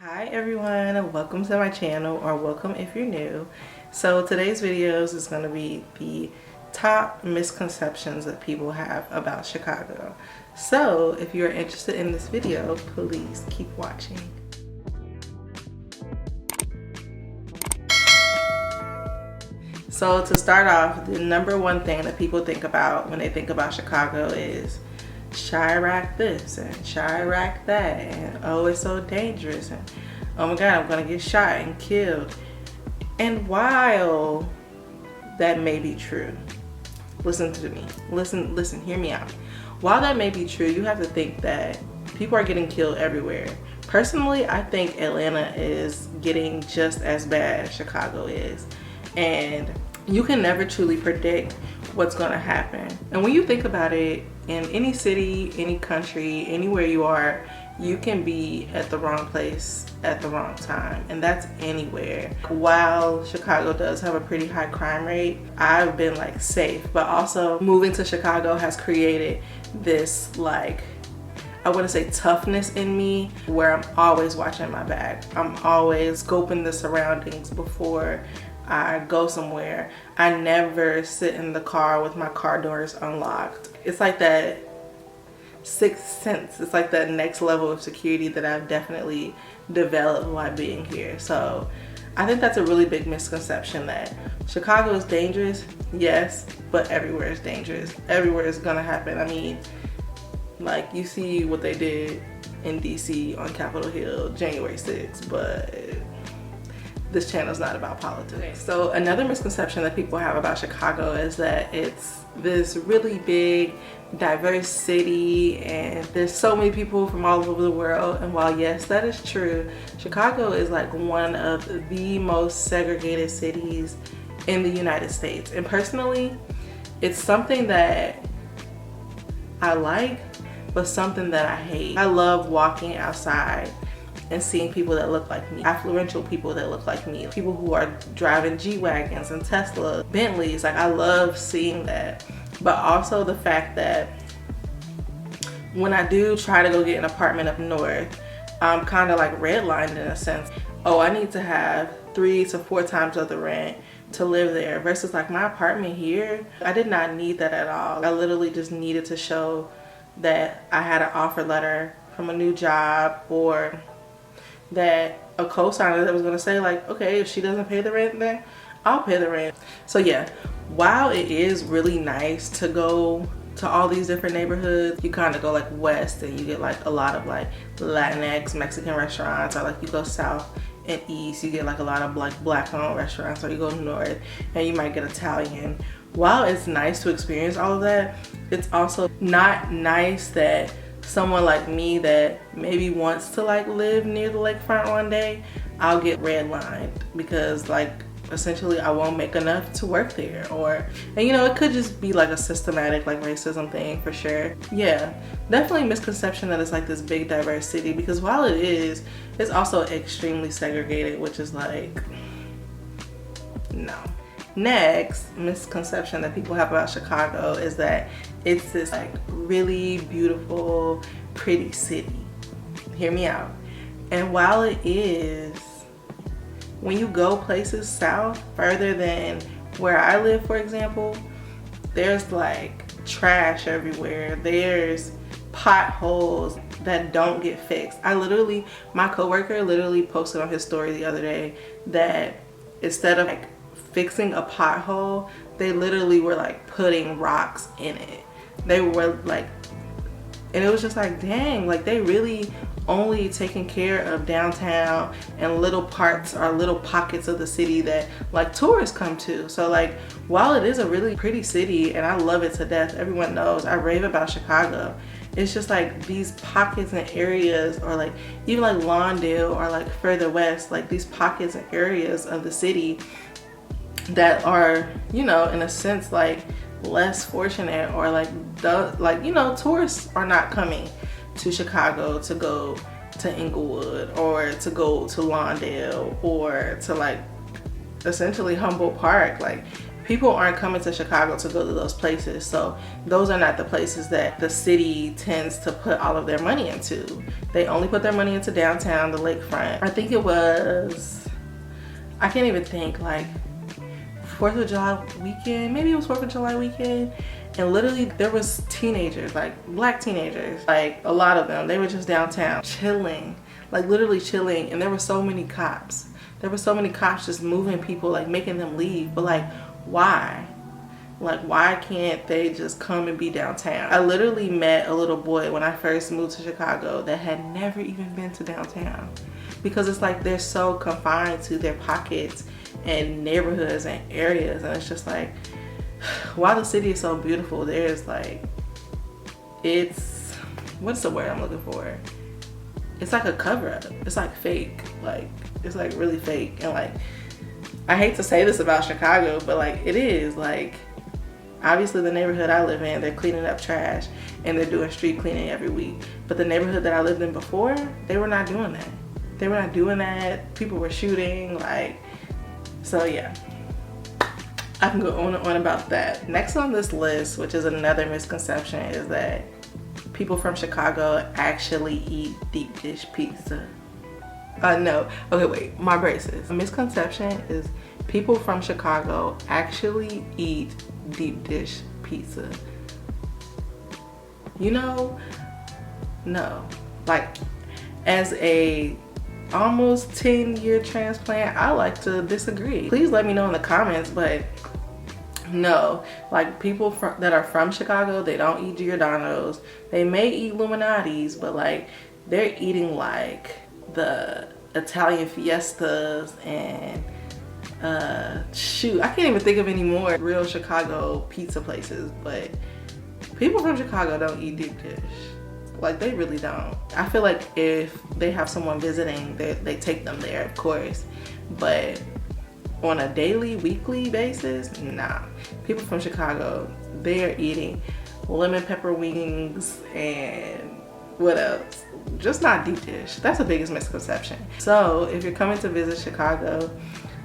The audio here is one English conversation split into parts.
Hi everyone, welcome to my channel, or welcome if you're new. So today's videos is going to be the top misconceptions that people have about Chicago. So if you're interested in this video, please keep watching. So to start off, the number one thing that people think about when they think about Chicago is Chirac this and Chirac that, and oh, it's so dangerous, and oh my god, I'm gonna get shot and killed. And while that may be true, listen to me, listen, hear me out. While that may be true, you have to think that people are getting killed everywhere. Personally, I think Atlanta is getting just as bad as Chicago is, and you can never truly predict what's going to happen. And when you think about it, in any city, any country, anywhere you are, you can be at the wrong place at the wrong time, and that's anywhere. While Chicago does have a pretty high crime rate, I've been like safe, but also moving to Chicago has created this, like, I wouldn't say toughness in me, where I'm always watching my back. I'm always scoping the surroundings before I go somewhere. I never sit in the car with my car doors unlocked. It's like that sixth sense. It's like that next level of security that I've definitely developed while being here. So I think that's a really big misconception, that Chicago is dangerous. Yes, but everywhere is dangerous. Everywhere is gonna happen. I mean, like, you see what they did in DC on Capitol Hill January 6th, but this channel is not about politics. So another misconception that people have about Chicago is that it's this really big, diverse city and there's so many people from all over the world. And while yes, that is true, Chicago is like one of the most segregated cities in the United States. And personally, it's something that I like, but something that I hate. I love walking outside and seeing people that look like me, affluential people that look like me, people who are driving G-Wagons and Tesla, Bentleys. Like, I love seeing that. But also the fact that when I do try to go get an apartment up north, I'm kind of like redlined in a sense. Oh, I need to have 3 to 4 times of the rent to live there, versus like my apartment here, I did not need that at all. I literally just needed to show that I had an offer letter from a new job, or that a co-signer that was going to say like, okay, if she doesn't pay the rent, then I'll pay the rent. So yeah, while it is really nice to go to all these different neighborhoods, you kind of go like west and you get like a lot of like Latinx, Mexican restaurants, or like you go south and east, you get like a lot of like black owned restaurants, or you go north and you might get Italian. While it's nice to experience all of that, it's also not nice that someone like me that maybe wants to like live near the lakefront one day, I'll get redlined because like essentially I won't make enough to work there. Or, and you know, it could just be like a systematic like racism thing for sure. Yeah, definitely a misconception that it's like this big diverse city, because while it is, it's also extremely segregated, which is like, no. Next misconception that people have about Chicago is that it's this like really beautiful, pretty city. Hear me out. And while it is, when you go places south, further than where I live, for example, there's like trash everywhere. There's potholes that don't get fixed. My coworker literally posted on his story the other day that instead of like fixing a pothole, they literally were like putting rocks in it. They were like, and it was just like, dang, like they really only taking care of downtown and little parts or little pockets of the city that like tourists come to. So like, while it is a really pretty city and I love it to death, everyone knows I rave about Chicago, it's just like these pockets and areas, or like even like Lawndale or like further west, like these pockets and areas of the city that are, you know, in a sense like less fortunate, or like you know, tourists are not coming to Chicago to go to Inglewood or to go to Lawndale or to like essentially Humboldt Park. Like people aren't coming to Chicago to go to those places. So those are not the places that the city tends to put all of their money into. They only put their money into downtown, the lakefront. I think it was, I can't even think, like 4th of July weekend, maybe it was 4th of July weekend. And literally there was teenagers, like black teenagers, like a lot of them, they were just downtown chilling, like literally chilling. And there were so many cops. There were so many cops just moving people, like making them leave. But like, why? Like, why can't they just come and be downtown? I literally met a little boy when I first moved to Chicago that had never even been to downtown, because it's like they're so confined to their pockets and neighborhoods and areas. And it's just like, while the city is so beautiful, there's like, it's, what's the word I'm looking for? It's like a cover up. It's like fake. Like, it's like really fake. And like, I hate to say this about Chicago, but like it is. Like, obviously the neighborhood I live in, they're cleaning up trash and they're doing street cleaning every week. But the neighborhood that I lived in before, they were not doing that. They were not doing that. People were shooting, like, so yeah. I can go on and on about that. Next on this list, which is another misconception, is that people from Chicago actually eat deep dish pizza. No, okay, wait, my braces. A misconception is people from Chicago actually eat deep dish pizza. You know, no. Like, as a almost 10-year transplant, I like to disagree. Please let me know in the comments, but no, like people that are from Chicago, they don't eat Giordano's. They may eat Illuminati's, but like they're eating like the Italian fiestas and shoot, I can't even think of any more real Chicago pizza places. But people from Chicago don't eat deep dish. Like, they really don't. I feel like if they have someone visiting, they take them there, of course, but on a daily, weekly basis, nah. People from Chicago, they are eating lemon pepper wings and what else? Just not deep dish. That's the biggest misconception. So if you're coming to visit Chicago,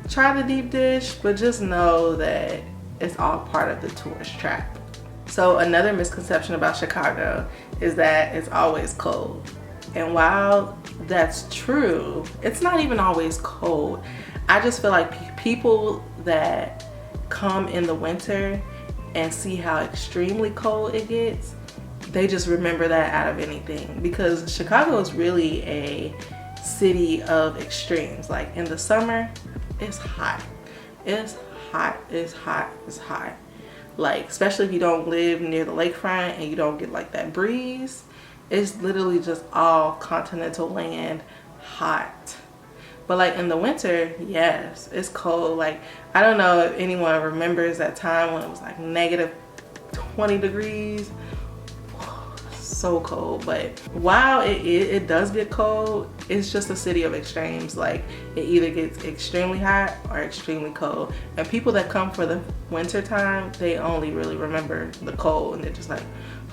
try the deep dish, but just know that it's all part of the tourist trap. So another misconception about Chicago is that it's always cold. And while that's true, it's not even always cold. I just feel like people that come in the winter and see how extremely cold it gets, they just remember that out of anything, because Chicago is really a city of extremes. Like in the summer, it's hot. It's hot, it's hot, it's hot. Like, especially if you don't live near the lakefront and you don't get like that breeze, it's literally just all continental land hot. But like in the winter, yes, it's cold. Like, I don't know if anyone remembers that time when it was like negative 20 degrees. So cold. But while it does get cold, it's just a city of extremes. Like, it either gets extremely hot or extremely cold. And people that come for the winter time, they only really remember the cold, and they're just like,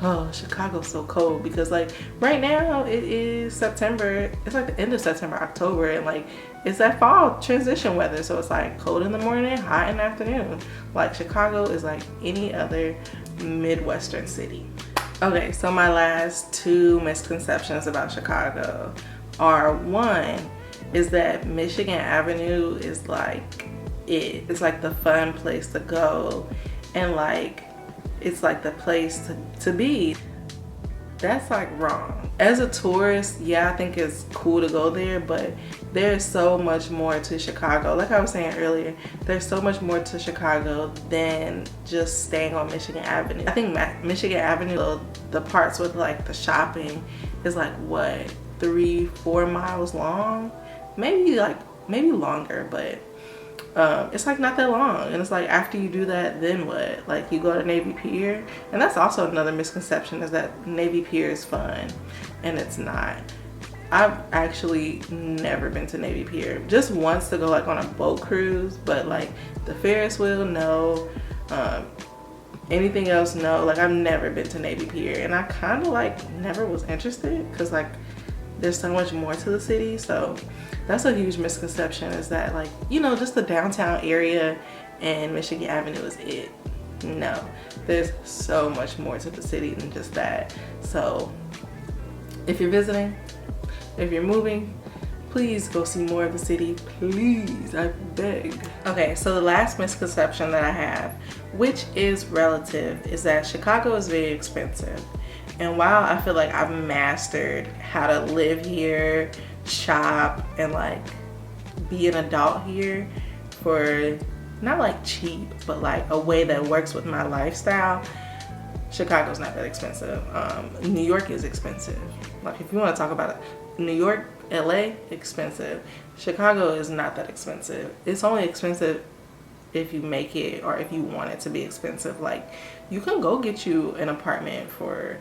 oh, Chicago's so cold. Because like right now it is September, it's like the end of September, October, and like it's that fall transition weather. So it's like cold in the morning, hot in the afternoon. Like, Chicago is like any other Midwestern city. Okay, so my last two misconceptions about Chicago are, one is that Michigan Avenue is like it's like the fun place to go, and like it's like the place to be. That's like wrong. As a tourist, yeah, I think it's cool to go there, but there's so much more to Chicago. Like I was saying earlier, there's so much more to Chicago than just staying on Michigan Avenue. I think Michigan Avenue, the parts with like the shopping, is like what, 3-4 miles long? Maybe longer, but it's like not that long. And it's like, after you do that, then what? Like, you go to Navy Pier, and that's also another misconception, is that Navy Pier is fun, and it's not. I've actually never been to Navy Pier. Just once to go like on a boat cruise, but like the Ferris wheel, no. Anything else, no. Like, I've never been to Navy Pier, and I kind of like never was interested, because like there's so much more to the city. So that's a huge misconception, is that like, you know, just the downtown area and Michigan Avenue is it. No, there's so much more to the city than just that. So if you're visiting, if you're moving, please go see more of the city, please, I beg. Okay, so the last misconception that I have, which is relative, is that Chicago is very expensive. And while I feel like I've mastered how to live here, shop, and like be an adult here for not like cheap, but like a way that works with my lifestyle, Chicago's not that expensive. New York is expensive. Like if you want to talk about it, New York, LA, expensive. Chicago is not that expensive. It's only expensive if you make it, or if you want it to be expensive. Like you can go get you an apartment for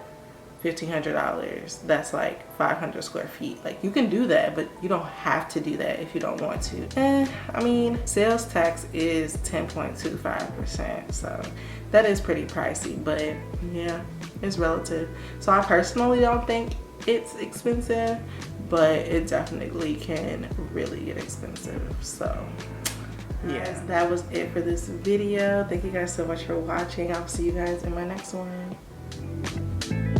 $1,500 that's like 500 square feet. Like you can do that, but you don't have to do that if you don't want to. I mean, sales tax is 10.25%, so that is pretty pricey, but yeah, it's relative. So I personally don't think it's expensive, but it definitely can really get expensive. So yeah, that was it for this video. Thank you guys so much for watching. I'll see you guys in my next one.